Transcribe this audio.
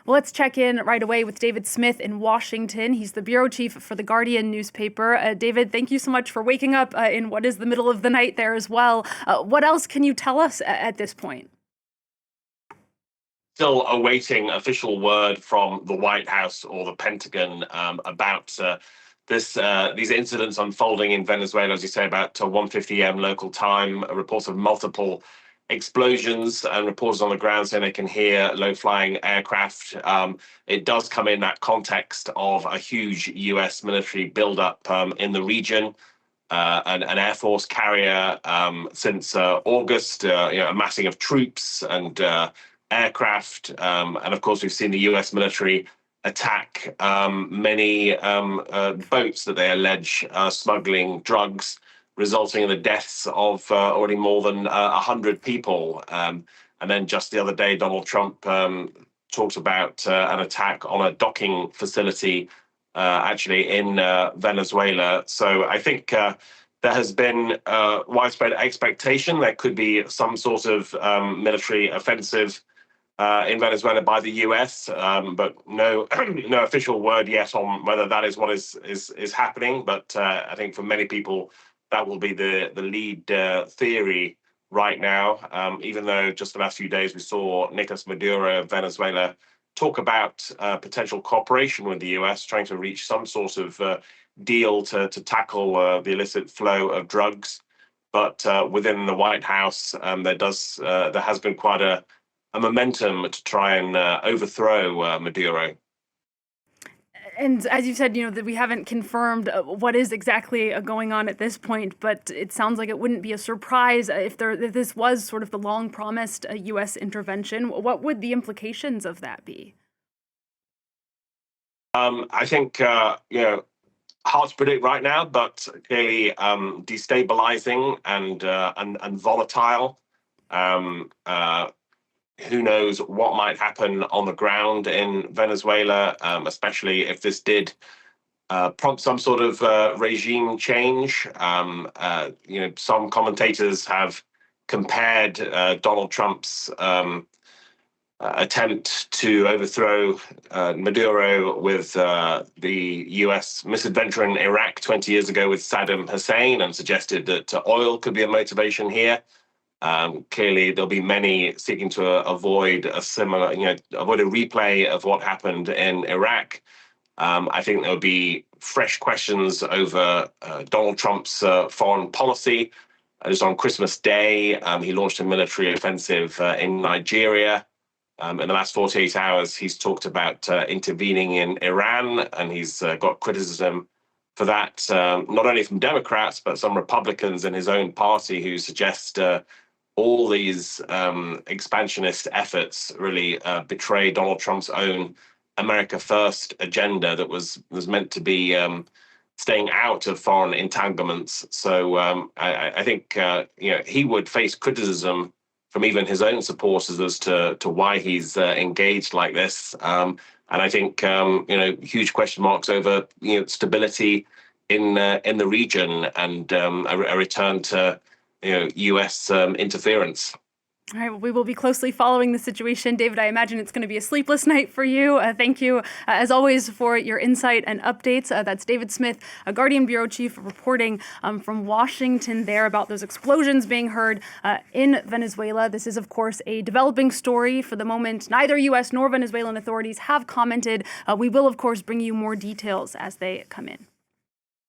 Well, let's check in right away with David Smith in Washington. He's the bureau chief for The Guardian newspaper. David, thank you so much for waking up in what is the middle of the night there as well. What else can you tell us at this point? Still awaiting official word from the White House or the Pentagon about these incidents unfolding in Venezuela, as you say, about 1:50 a.m. local time. Reports of multiple explosions and reporters on the ground saying they can hear low-flying aircraft. It does come in that context of a huge U.S. military buildup in the region. An Air Force carrier since August, amassing of troops and aircraft. And of course, we've seen the US military attack many boats that they allege are smuggling drugs, resulting in the deaths of already more than 100 people. And then just the other day, Donald Trump talked about an attack on a docking facility actually in Venezuela. So I think there has been widespread expectation there could be some sort of military offensive in Venezuela by the US, but no no official word yet on whether that is what is happening. But I think for many people that will be the lead theory right now. Even though just the last few days we saw Nicolás Maduro of Venezuela talk about potential cooperation with the US, trying to reach some sort of deal to tackle the illicit flow of drugs. But within the White House, there has been quite a momentum to try and overthrow Maduro. And as you said, that we haven't confirmed what is exactly going on at this point, but it sounds like it wouldn't be a surprise if this was sort of the long-promised U.S. intervention. What would the implications of that be? I think hard to predict right now, but clearly destabilizing and volatile. Who knows what might happen on the ground in Venezuela, especially if this did prompt some sort of regime change. Some commentators have compared Donald Trump's attempt to overthrow Maduro with the US misadventure in Iraq 20 years ago with Saddam Hussein, and suggested that oil could be a motivation here. Clearly, there'll be many seeking to avoid a replay of what happened in Iraq. I think there'll be fresh questions over Donald Trump's foreign policy. Just on Christmas Day, he launched a military offensive in Nigeria. In the last 48 hours, he's talked about intervening in Iran, and he's got criticism for that, not only from Democrats, but some Republicans in his own party who suggest all these expansionist efforts really betray Donald Trump's own America First agenda that was meant to be staying out of foreign entanglements. So I think he would face criticism from even his own supporters as to why he's engaged like this. And I think huge question marks over stability in the region and a return to U.S. interference. All right, well, we will be closely following the situation. David, I imagine it's going to be a sleepless night for you. Thank you, as always, for your insight and updates. That's David Smith, a Guardian bureau chief, reporting from Washington there about those explosions being heard in Venezuela. This is, of course, a developing story. For the moment, neither U.S. nor Venezuelan authorities have commented. We will, of course, bring you more details as they come in.